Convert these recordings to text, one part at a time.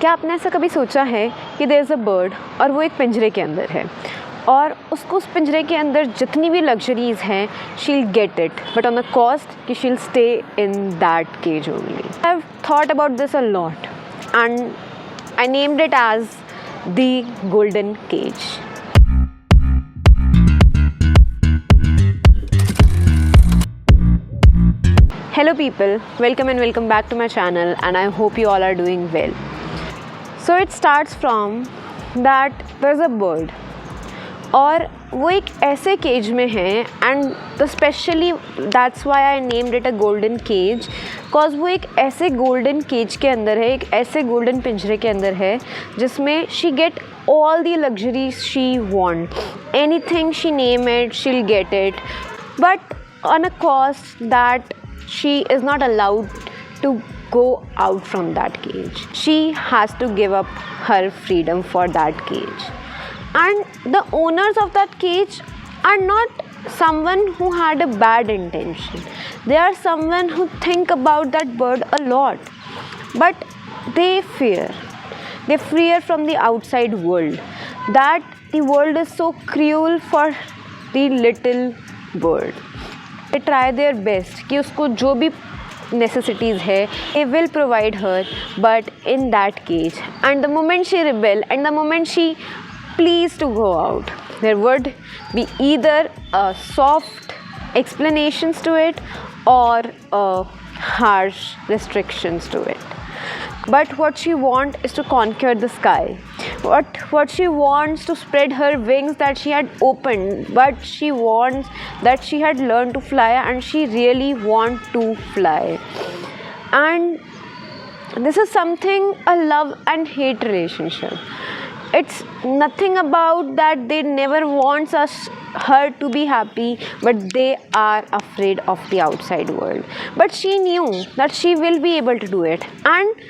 क्या आपने ऐसा कभी सोचा है कि देयर इज़ अ बर्ड और वो एक पिंजरे के अंदर है और उसको उस पिंजरे के अंदर जितनी भी लग्जरीज़ हैं she will get it but on the cost कि she will stay in that cage only. I have thought about this a lot and I named it as the golden cage. Hello people, welcome back to my channel and I hope you all are doing well. So it starts from that there's a bird और वो एक ऐसे cage में है and the specially that's why I named it a golden cage because वो एक ऐसे golden cage के अंदर है, एक ऐसे गोल्डन पिंजरे के अंदर है जिसमें she get all the luxuries she want. Anything she name it, she'll get it, but on a cost that she is not allowed to go out from that cage. She has to give up her freedom for that cage. And the owners of that cage are not someone who had a bad intention. They are someone who think about that bird a lot. But they fear. They fear from the outside world. That the world is so cruel for the little bird. They try their best कि उसको जो भी necessities है they will provide her but in that cage, and the moment she rebel and the moment she please to go out there would be either a soft explanations to it or harsh restrictions to it. But what she wants is to conquer the sky. What she wants to spread her wings that she had opened, but she wants that she had learned to fly and she really wants to fly. And this is something a love and hate relationship. It's nothing about that they never wants her to be happy, but they are afraid of the outside world. But she knew that she will be able to do it, and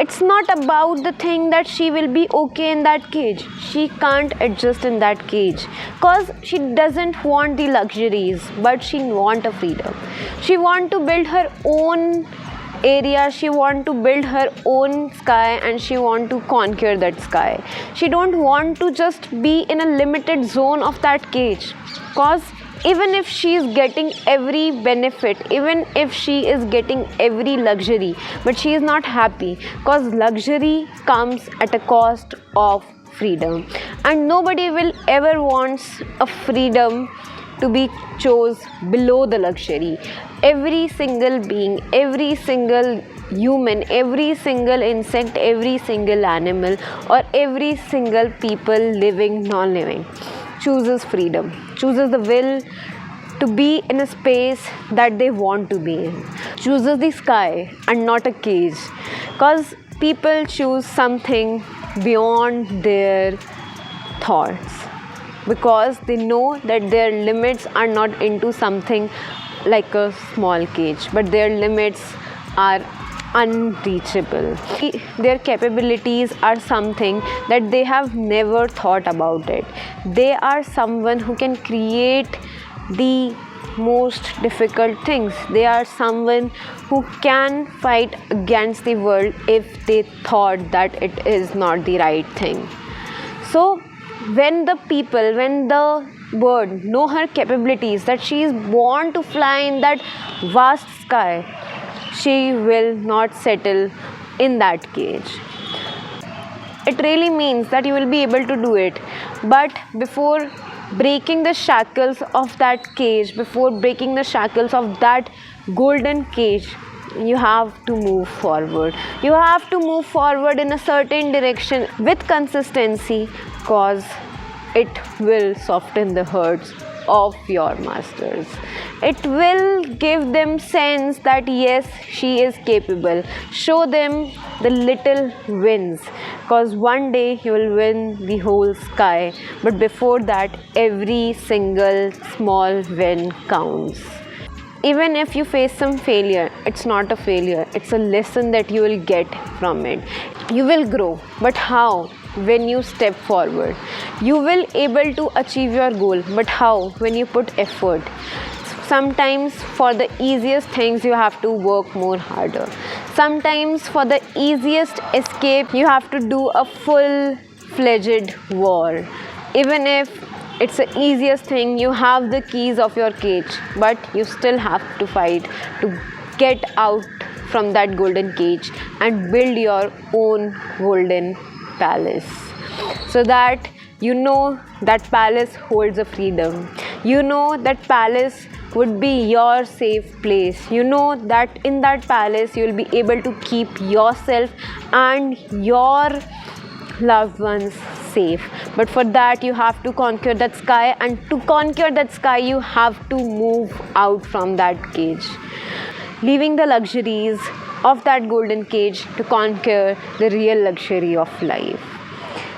it's not about the thing that she will be okay in that cage. She can't adjust in that cage because she doesn't want the luxuries, but she want a freedom. She want to build her own area, she want to build her own sky, and she want to conquer that sky. She don't want to just be in a limited zone of that cage, because even if she is getting every benefit, even if she is getting every luxury, but she is not happy because luxury comes at a cost of freedom, and nobody will ever wants a freedom to be chose below the luxury. Every single being, every single human, every single insect, every single animal, or every single people, living, non-living, chooses freedom, chooses the will to be in a space that they want to be in, chooses the sky and not a cage, because people choose something beyond their thoughts, because they know that their limits are not into something like a small cage, but their limits are unreachable. Their capabilities are something that they have never thought about it. They are someone who can create the most difficult things. They are someone who can fight against the world if they thought that it is not the right thing. So when the bird know her capabilities, that she is born to fly in that vast sky, she will not settle in that cage. It really means that you will be able to do it, but before breaking the shackles of that cage, before breaking the shackles of that golden cage, you have to move forward. You have to move forward in a certain direction with consistency, because it will soften the hearts of your masters. It will give them sense that yes, she is capable. Show them the little wins, because one day you will win the whole sky, but before that every single small win counts. Even if you face some failure, it's not a failure, it's a lesson that you will get from it. You will grow, but how? When you step forward. You will able to achieve your goal, but how? When you put effort. Sometimes for the easiest things you have to work more harder. Sometimes for the easiest escape you have to do a full-fledged war. Even if it's the easiest thing, you have the keys of your cage, but you still have to fight to get out from that golden cage and build your own golden palace, so that you know that palace holds a freedom. You know that palace would be your safe place. You know that in that palace you will be able to keep yourself and your loved ones safe. But for that you have to conquer that sky, and to conquer that sky you have to move out from that cage, leaving the luxuries of that golden cage to conquer the real luxury of life.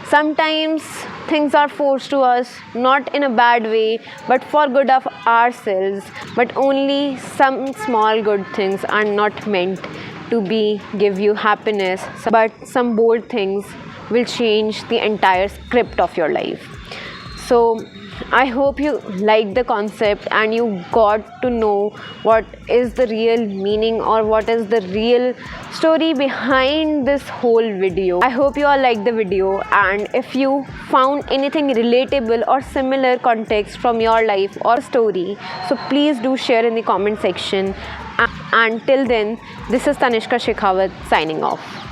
Sometimes things are forced to us, not in a bad way, but for good of ourselves. But only some small good things are not meant to be give you happiness, but some bold things will change the entire script of your life. So I hope you liked the concept and you got to know what is the real meaning or what is the real story behind this whole video. I hope you all liked the video, and if you found anything relatable or similar context from your life or story, so please do share in the comment section. And till then, this is Tanishka Shekhawat signing off.